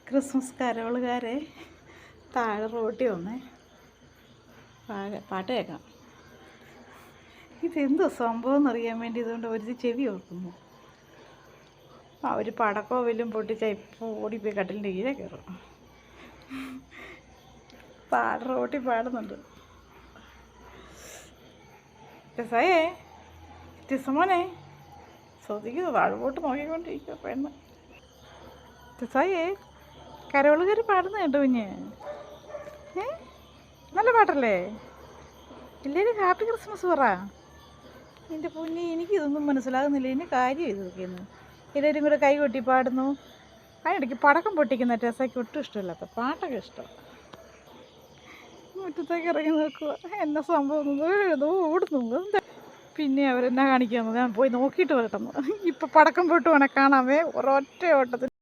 Christmas കരോളുകാരെ താഴെ റോട്ടി വന്നേ പാട്ട് കേൾക്കാം. ഇതെന്തോ സംഭവം എന്നറിയാൻ വേണ്ടി ഇതുകൊണ്ട് ഒരു ചെവി ഓർക്കുന്നു. അവർ പടക്കോവിലും പൊട്ടിച്ച ഇപ്പോൾ ഓടിപ്പോയി കട്ടിലിൻ്റെ കീഴെ കയറും. താഴെ റോട്ടി പാടുന്നുണ്ട്. രസയേ രസമോനെ ശ്രദ്ധിക്കുന്നു. താഴോട്ട് നോക്കിക്കൊണ്ടിരിക്കുക പെണ്ണ്. രസയേ കരോളുകാർ പാടുന്ന കേട്ടോ കുഞ്ഞ്. നല്ല പാട്ടല്ലേ? എല്ലാവരും ഹാപ്പി ക്രിസ്മസ് പറ. എൻ്റെ പൊന്നെ, എനിക്കിതൊന്നും മനസ്സിലാകുന്നില്ല. ഇതിന് കാര്യം ഇതൊക്കെയെന്ന്. എല്ലാവരും കൂടെ കൈ കൊട്ടി പാടുന്നു. അതിനിടയ്ക്ക് പടക്കം പൊട്ടിക്കുന്ന രസയ്ക്ക് ഒട്ടും ഇഷ്ടമില്ലാത്ത പാട്ടൊക്കെ ഇഷ്ടം. മുറ്റത്തേക്ക് ഇറങ്ങി നോക്കുക. എന്നെ സംഭവം ഏതോ ഓടുന്നു. പിന്നെ അവരെന്നാ കാണിക്കാമെന്ന് ഞാൻ പോയി നോക്കിയിട്ട് വരട്ടെന്ന്. ഇപ്പം പടക്കം പൊട്ട് വേണേ കാണാമേ. ഒരൊറ്റ ഓട്ടത്തിൽ